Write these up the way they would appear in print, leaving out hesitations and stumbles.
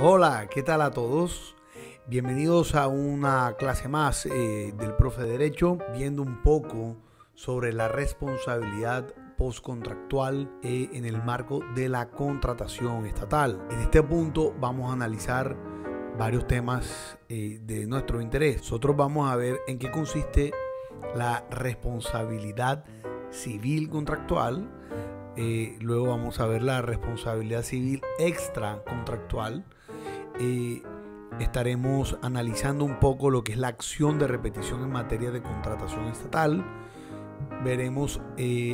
Hola, ¿qué tal a todos? Bienvenidos a una clase más del Profe de Derecho, viendo un poco sobre la responsabilidad postcontractual en el marco de la contratación estatal. En este punto vamos a analizar varios temas de nuestro interés. Nosotros vamos a ver en qué consiste la responsabilidad civil contractual. Luego vamos a ver la responsabilidad civil extracontractual. Estaremos analizando un poco lo que es la acción de repetición en materia de contratación estatal. Veremos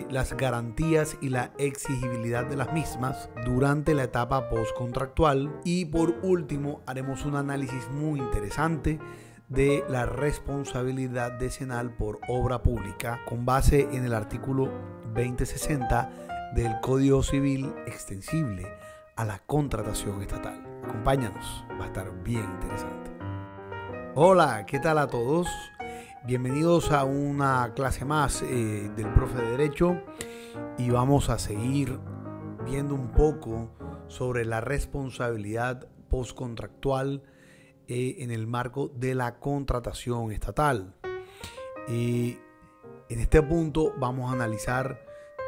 las garantías y la exigibilidad de las mismas durante la etapa postcontractual. Y por último, haremos un análisis muy interesante de la responsabilidad decenal por obra pública con base en el artículo 2060 del Código Civil extensible a la contratación estatal. Acompáñanos, va a estar bien interesante. Hola, ¿qué tal a todos? Bienvenidos a una clase más del Profe de Derecho y vamos a seguir viendo un poco sobre la responsabilidad postcontractual en el marco de la contratación estatal. En este punto vamos a analizar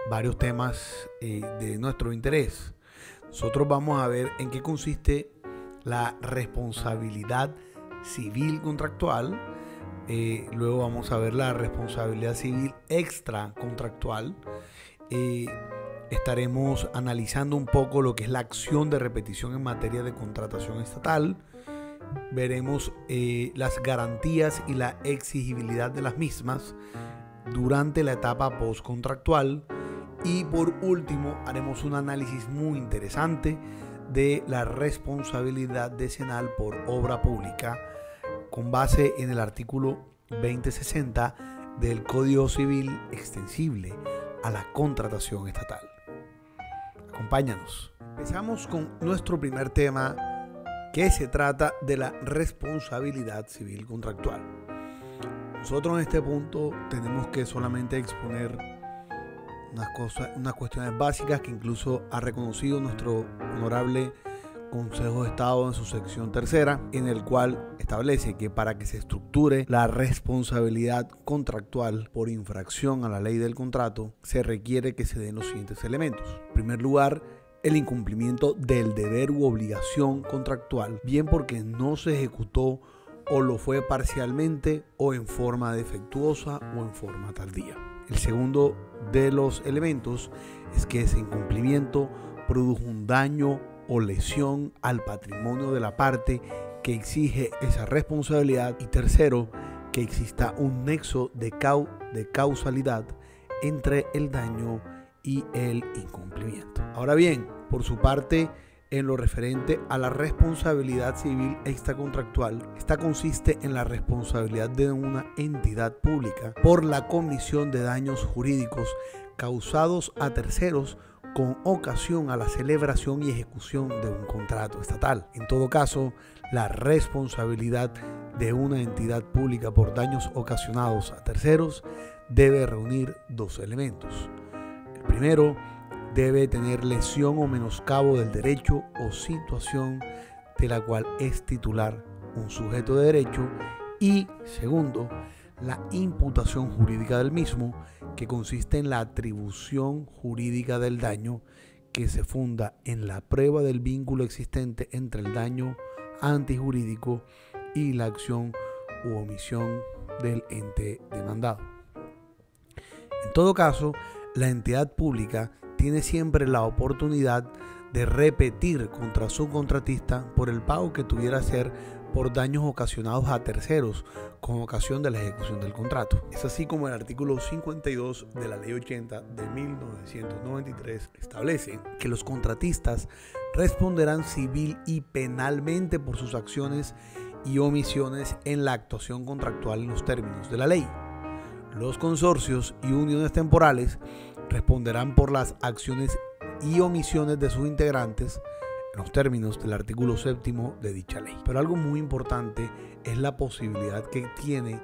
varios temas de nuestro interés. Nosotros vamos a ver en qué consiste la responsabilidad civil contractual. Luego vamos a ver la responsabilidad civil extracontractual. Estaremos analizando un poco lo que es la acción de repetición en materia de contratación estatal. Veremos las garantías y la exigibilidad de las mismas durante la etapa postcontractual. Y por último, haremos un análisis muy interesante de la responsabilidad decenal por obra pública con base en el artículo 2060 del Código Civil extensible a la contratación estatal. Acompáñanos. Empezamos con nuestro primer tema, que se trata de la responsabilidad civil contractual. Nosotros en este punto tenemos que solamente exponer unas cuestiones básicas que incluso ha reconocido nuestro honorable Consejo de Estado en su sección tercera, en el cual establece que para que se estructure la responsabilidad contractual por infracción a la ley del contrato, se requiere que se den los siguientes elementos. En primer lugar, el incumplimiento del deber u obligación contractual, bien porque no se ejecutó o lo fue parcialmente o en forma defectuosa o en forma tardía. El segundo de los elementos es que ese incumplimiento produjo un daño o lesión al patrimonio de la parte que exige esa responsabilidad. Y tercero, que exista un nexo de causalidad entre el daño y el incumplimiento. Ahora bien, por su parte, en lo referente a la responsabilidad civil extracontractual, esta consiste en la responsabilidad de una entidad pública por la comisión de daños jurídicos causados a terceros con ocasión a la celebración y ejecución de un contrato estatal. En todo caso, la responsabilidad de una entidad pública por daños ocasionados a terceros debe reunir dos elementos. El primero, debe tener lesión o menoscabo del derecho o situación de la cual es titular un sujeto de derecho. Y segundo, la imputación jurídica del mismo, que consiste en la atribución jurídica del daño que se funda en la prueba del vínculo existente entre el daño antijurídico y la acción u omisión del ente demandado. En todo caso, la entidad pública tiene siempre la oportunidad de repetir contra su contratista por el pago que tuviera que hacer por daños ocasionados a terceros con ocasión de la ejecución del contrato. Es así como el artículo 52 de la Ley 80 de 1993 establece que los contratistas responderán civil y penalmente por sus acciones y omisiones en la actuación contractual en los términos de la ley. Los consorcios y uniones temporales responderán por las acciones y omisiones de sus integrantes en los términos del artículo 7º de dicha ley. Pero algo muy importante es la posibilidad que tiene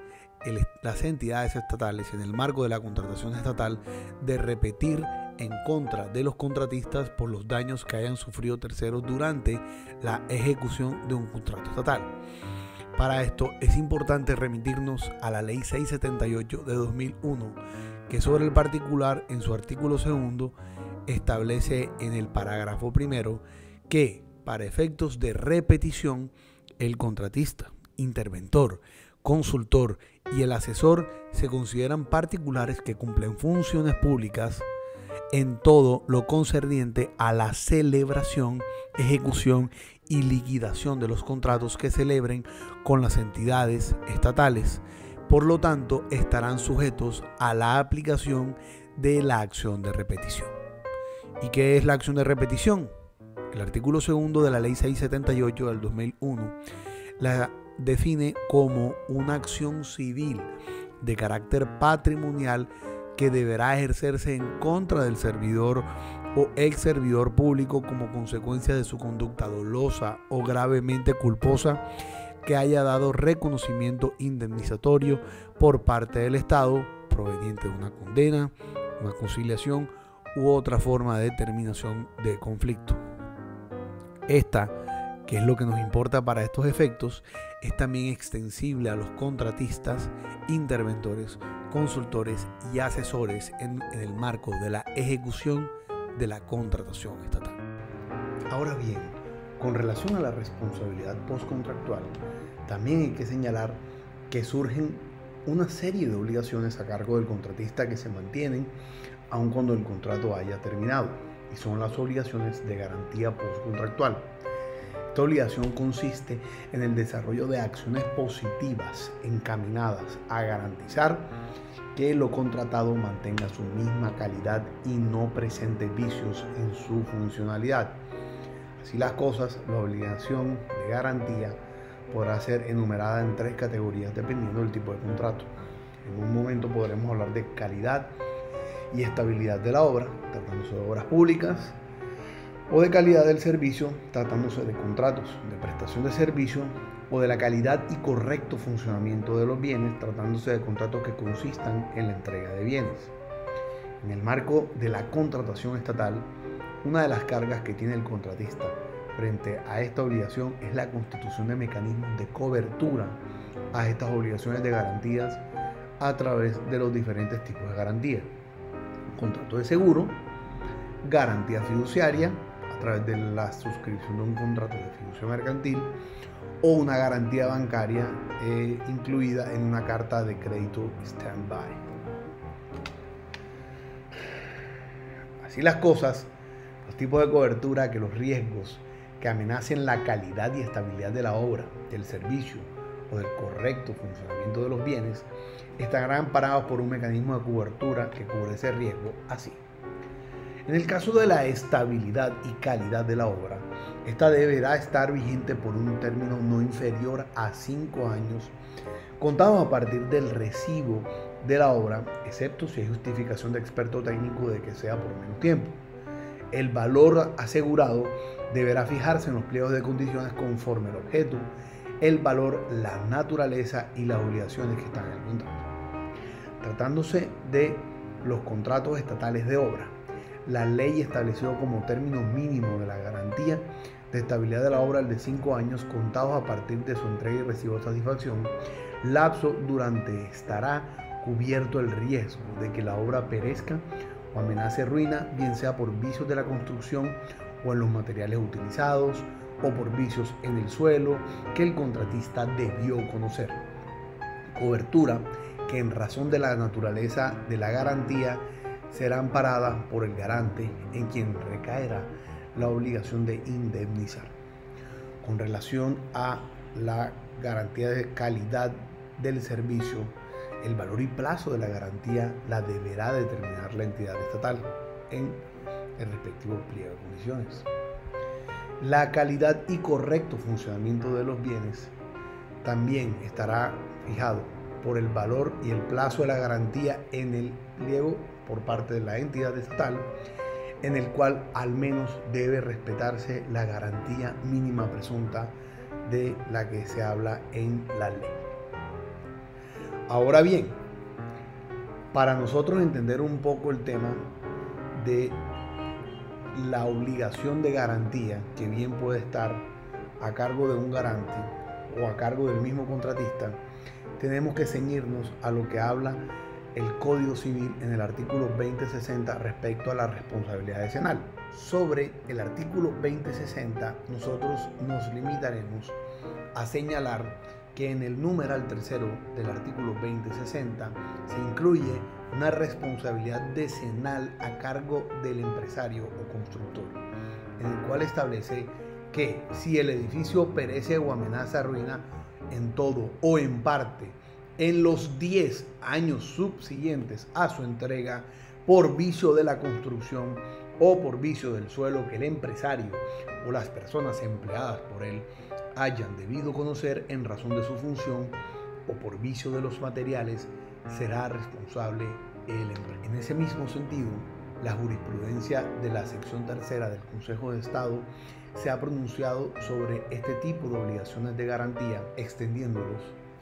las entidades estatales en el marco de la contratación estatal de repetir en contra de los contratistas por los daños que hayan sufrido terceros durante la ejecución de un contrato estatal. Para esto es importante remitirnos a la Ley 678 de 2001, que sobre el particular en su artículo 2 establece en el parágrafo 1 que para efectos de repetición el contratista, interventor, consultor y el asesor se consideran particulares que cumplen funciones públicas en todo lo concerniente a la celebración, ejecución y liquidación de los contratos que celebren con las entidades estatales. Por lo tanto, estarán sujetos a la aplicación de la acción de repetición. ¿Y qué es la acción de repetición? El artículo 2 de la Ley 678 del 2001 la define como una acción civil de carácter patrimonial que deberá ejercerse en contra del servidor o ex servidor público como consecuencia de su conducta dolosa o gravemente culposa que haya dado reconocimiento indemnizatorio por parte del Estado proveniente de una condena, una conciliación u otra forma de terminación de conflicto. Esta, que es lo que nos importa para estos efectos, es también extensible a los contratistas, interventores, consultores y asesores en el marco de la ejecución de la contratación estatal. Ahora bien, con relación a la responsabilidad postcontractual, también hay que señalar que surgen una serie de obligaciones a cargo del contratista que se mantienen aun cuando el contrato haya terminado, y son las obligaciones de garantía postcontractual. Esta obligación consiste en el desarrollo de acciones positivas encaminadas a garantizar que lo contratado mantenga su misma calidad y no presente vicios en su funcionalidad. Así las cosas, la obligación de garantía podrá ser enumerada en 3 categorías dependiendo del tipo de contrato. En un momento podremos hablar de calidad y estabilidad de la obra, tratándose de obras públicas, o de calidad del servicio, tratándose de contratos de prestación de servicio, o de la calidad y correcto funcionamiento de los bienes, tratándose de contratos que consistan en la entrega de bienes. En el marco de la contratación estatal, una de las cargas que tiene el contratista frente a esta obligación es la constitución de mecanismos de cobertura a estas obligaciones de garantías a través de los diferentes tipos de garantía. Contrato de seguro, garantía fiduciaria a través de la suscripción de un contrato de fiducia mercantil o una garantía bancaria incluida en una carta de crédito stand-by. Así las cosas, los tipos de cobertura que los riesgos que amenacen la calidad y estabilidad de la obra, del servicio o del correcto funcionamiento de los bienes estarán amparados por un mecanismo de cobertura que cubre ese riesgo así. En el caso de la estabilidad y calidad de la obra, esta deberá estar vigente por un término no inferior a 5 años, contados a partir del recibo de la obra, excepto si hay justificación de experto técnico de que sea por menos tiempo. El valor asegurado deberá fijarse en los pliegos de condiciones conforme al objeto, el valor, la naturaleza y las obligaciones que están en el contrato. Tratándose de los contratos estatales de obra, la ley estableció como término mínimo de la garantía de estabilidad de la obra el de 5 años contados a partir de su entrega y recibo de satisfacción, lapso durante estará cubierto el riesgo de que la obra perezca o amenace ruina, bien sea por vicios de la construcción o en los materiales utilizados, o por vicios en el suelo que el contratista debió conocer. Cobertura que en razón de la naturaleza de la garantía será amparada por el garante en quien recaerá la obligación de indemnizar. Con relación a la garantía de calidad del servicio, el valor y plazo de la garantía la deberá determinar la entidad estatal en el respectivo pliego de condiciones. La calidad y correcto funcionamiento de los bienes también estará fijado por el valor y el plazo de la garantía en el pliego por parte de la entidad estatal, en el cual al menos debe respetarse la garantía mínima presunta de la que se habla en la ley. Ahora bien, para nosotros entender un poco el tema de la obligación de garantía, que bien puede estar a cargo de un garante o a cargo del mismo contratista, tenemos que ceñirnos a lo que habla el Código Civil en el artículo 2060 respecto a la responsabilidad decenal. Sobre el artículo 2060, nosotros nos limitaremos a señalar que en el numeral tercero del artículo 2060 se incluye una responsabilidad decenal a cargo del empresario o constructor, en el cual establece que si el edificio perece o amenaza ruina en todo o en parte en los 10 años subsiguientes a su entrega por vicio de la construcción o por vicio del suelo que el empresario o las personas empleadas por él hayan debido conocer en razón de su función o por vicio de los materiales, será responsable el empresario. En ese mismo sentido, la jurisprudencia de la sección tercera del Consejo de Estado se ha pronunciado sobre este tipo de obligaciones de garantía, extendiéndolos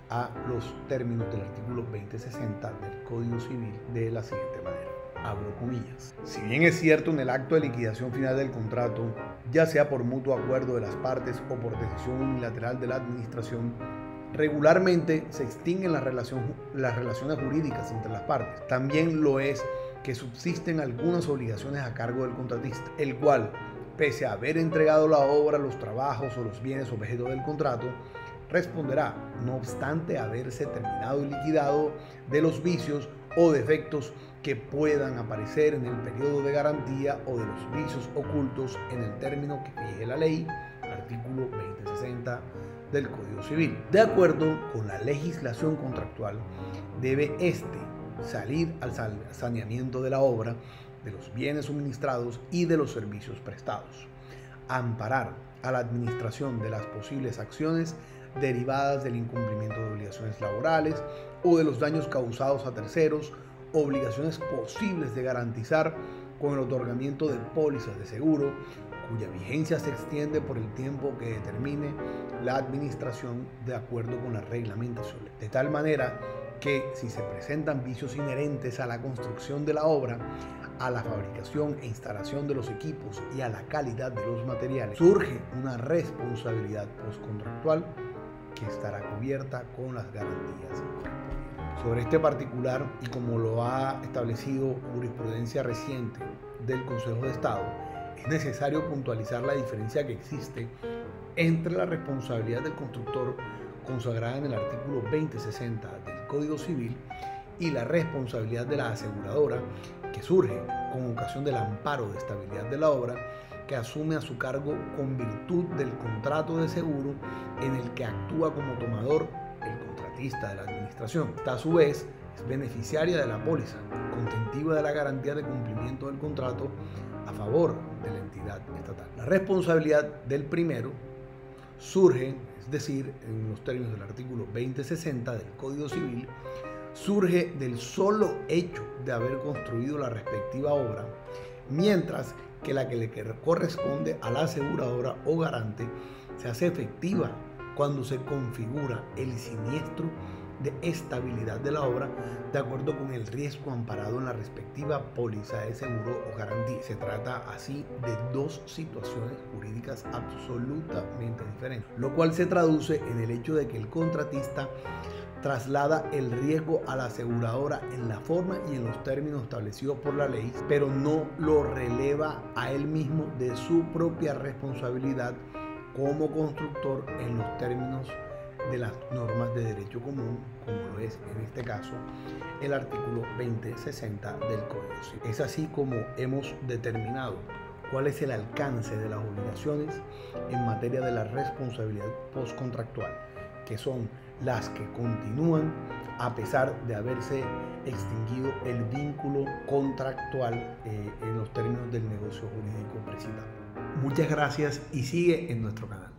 a los términos del artículo 2060 del Código Civil de la siguiente manera. Abro comillas. Si bien es cierto en el acto de liquidación final del contrato, ya sea por mutuo acuerdo de las partes o por decisión unilateral de la administración, regularmente se extinguen las relaciones jurídicas entre las partes. También lo es que subsisten algunas obligaciones a cargo del contratista, el cual, pese a haber entregado la obra, los trabajos o los bienes objeto del contrato, responderá, no obstante haberse terminado y liquidado, de los vicios o defectos que puedan aparecer en el periodo de garantía o de los vicios ocultos en el término que fije la ley, artículo 2060 del Código Civil. De acuerdo con la legislación contractual, debe salir al saneamiento de la obra, de los bienes suministrados y de los servicios prestados, amparar a la administración de las posibles acciones derivadas del incumplimiento de obligaciones laborales o de los daños causados a terceros, obligaciones posibles de garantizar con el otorgamiento de pólizas de seguro, cuya vigencia se extiende por el tiempo que determine la administración de acuerdo con la reglamentación. De tal manera que si se presentan vicios inherentes a la construcción de la obra, a la fabricación e instalación de los equipos y a la calidad de los materiales, surge una responsabilidad postcontractual que estará cubierta con las garantías. Sobre este particular, y como lo ha establecido jurisprudencia reciente del Consejo de Estado, es necesario puntualizar la diferencia que existe entre la responsabilidad del constructor consagrada en el artículo 2060 del Código Civil y la responsabilidad de la aseguradora, que surge con ocasión del amparo de estabilidad de la obra, que asume a su cargo con virtud del contrato de seguro en el que actúa como tomador el contratista de la administración. Esta, a su vez, es beneficiaria de la póliza, contentiva de la garantía de cumplimiento del contrato a favor de la entidad estatal. La responsabilidad del primero surge, es decir, en los términos del artículo 2060 del Código Civil, surge del solo hecho de haber construido la respectiva obra, mientras que la que le corresponde a la aseguradora o garante se hace efectiva cuando se configura el siniestro de estabilidad de la obra de acuerdo con el riesgo amparado en la respectiva póliza de seguro o garantía. Se trata así de dos situaciones jurídicas absolutamente diferentes, lo cual se traduce en el hecho de que el contratista traslada el riesgo a la aseguradora en la forma y en los términos establecidos por la ley, pero no lo releva a él mismo de su propia responsabilidad como constructor en los términos de las normas de derecho común, como lo es en este caso el artículo 2060 del Código Civil. Es así como hemos determinado cuál es el alcance de las obligaciones en materia de la responsabilidad postcontractual, que son las que continúan a pesar de haberse extinguido el vínculo contractual en los términos del negocio jurídico precitado. Muchas gracias y sigue en nuestro canal.